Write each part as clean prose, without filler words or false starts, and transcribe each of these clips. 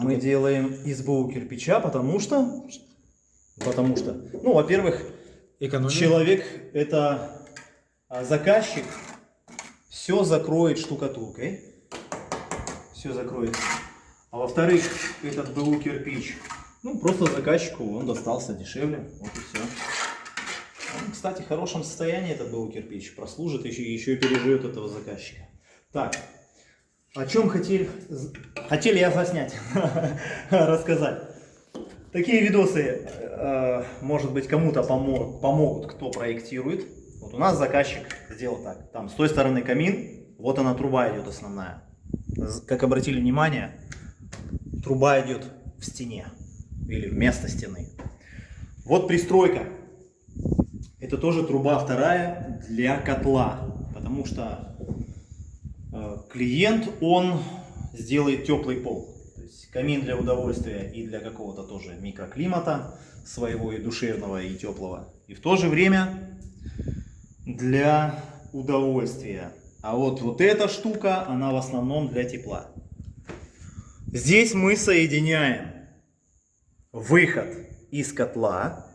Мы делаем из БУ кирпича, потому что, ну, во-первых, Экономия. человек, это заказчик, все закроет штукатуркой, все закроет. А во-вторых, этот БУ кирпич, ну, просто заказчику он достался дешевле, вот и все. Он, кстати, в хорошем состоянии этот БУ кирпич, прослужит еще и переживет этого заказчика. Так. О чем хотели я заснять, рассказать. Такие видосы, может быть, кому-то помогут, кто проектирует. Вот у нас заказчик сделал так. Там с той стороны камин, вот она труба идет основная. Как обратили внимание, труба идет в стене или вместо стены. Вот пристройка. Это тоже труба вторая для котла, потому что клиент, он сделает теплый пол. То есть камин для удовольствия и для какого-то тоже микроклимата своего и душевного, и теплого. И в то же время для удовольствия. А вот эта штука, она в основном для тепла. Здесь мы соединяем выход из котла,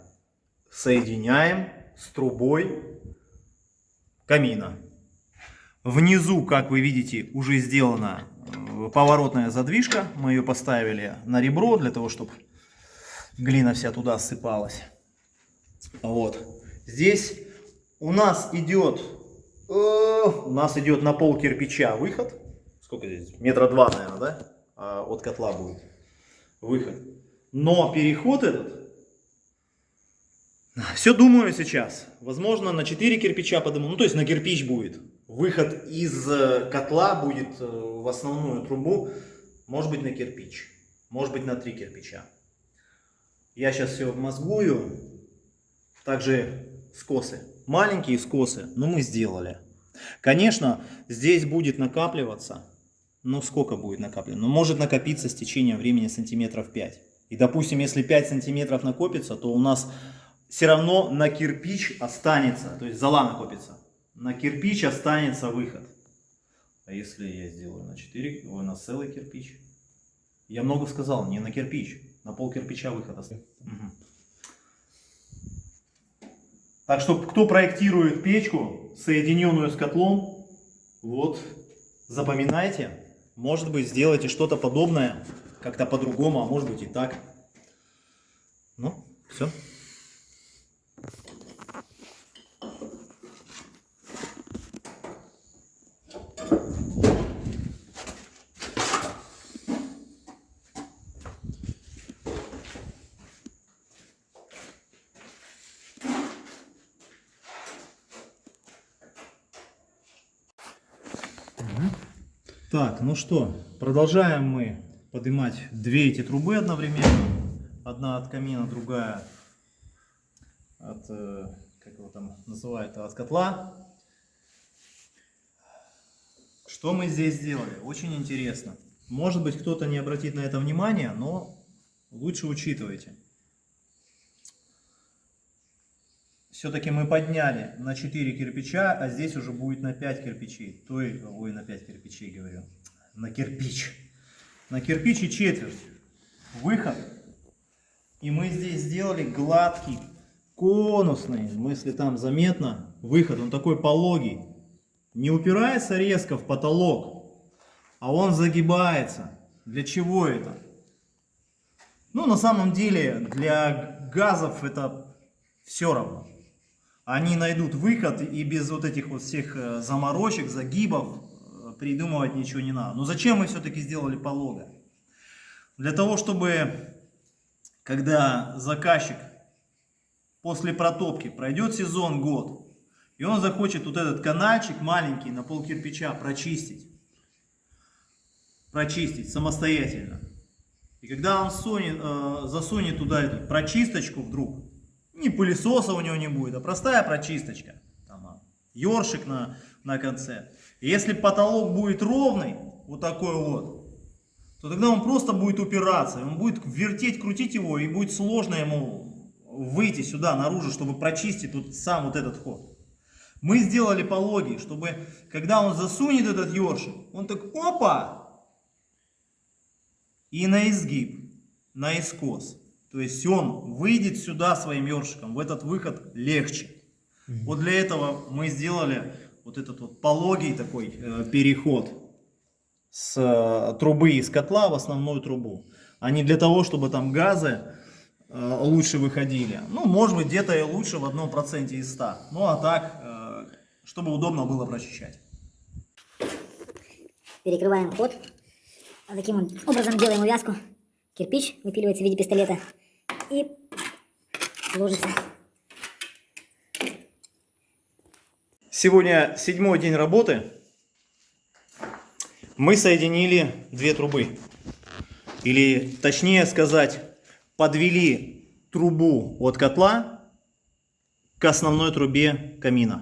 соединяем с трубой камина. Внизу, как вы видите, уже сделана поворотная задвижка. Мы ее поставили на ребро, для того, чтобы глина вся туда ссыпалась. Вот. Здесь у нас идет на пол кирпича выход. Сколько здесь? Метра 2, наверное, да? От котла будет выход. Но переход этот, все думаю сейчас. Возможно, на 4 кирпича подниму. Ну, то есть на кирпич будет. Выход из котла будет в основную трубу. Может быть на кирпич. Может быть на 3 кирпича. Я сейчас все обмозгую. Также скосы. Маленькие скосы, но мы сделали. Конечно, здесь будет накапливаться. Ну, сколько будет накапливаться? Ну, может накопиться с течением времени сантиметров 5. И, допустим, если 5 сантиметров накопится, то у нас все равно на кирпич останется, то есть зола накопится, на кирпич останется выход. А если я сделаю на 4, на целый кирпич? Я много сказал, не на кирпич, на пол кирпича выход останется. Угу. Так что, кто проектирует печку, соединенную с котлом, вот, запоминайте, может быть, сделайте что-то подобное, как-то по-другому, а может быть и так. Ну, все. Так, ну что, продолжаем мы поднимать две эти трубы одновременно. Одна от камина, другая от, как его там называют, от котла. Что мы здесь сделали? Очень интересно. Может быть, кто-то не обратит на это внимание, но лучше учитывайте. Все-таки мы подняли на 4 кирпича, а здесь уже будет на 5 кирпичей. Ой, на 5 кирпичей говорю. На кирпич. На кирпич и четверть. Выход. И мы здесь сделали гладкий, конусный, если там заметно, выход. Он такой пологий. Не упирается резко в потолок, а он загибается. Для чего это? Ну, на самом деле, для газов это все равно. Они найдут выход, и без вот этих вот всех заморочек, загибов придумывать ничего не надо. Но зачем мы все-таки сделали полого? Для того, чтобы, когда заказчик после протопки пройдет сезон, год, и он захочет вот этот канальчик маленький на пол кирпича прочистить самостоятельно. И когда он засунет туда эту прочисточку вдруг, ни пылесоса у него не будет, а простая прочисточка. Там, ёршик на конце. И если потолок будет ровный, вот такой вот, то тогда он просто будет упираться. Он будет вертеть, крутить его, и будет сложно ему выйти сюда, наружу, чтобы прочистить тут сам вот этот ход. Мы сделали пологий, чтобы, когда он засунет этот ёршик, он так, опа! и на изгиб, наискос. То есть он выйдет сюда своим ёршиком, в этот выход легче. Вот для этого мы сделали вот этот вот пологий такой переход с трубы из котла в основную трубу. А не для того, чтобы там газы лучше выходили. Ну, может быть, где-то и лучше в 1% из 100. Ну, а так, чтобы удобно было прочищать. Перекрываем ход. Таким вот образом делаем увязку. Кирпич выпиливается в виде пистолета и ложится. Сегодня 7-й день работы. Мы соединили две трубы. Или, точнее сказать, подвели трубу от котла к основной трубе камина.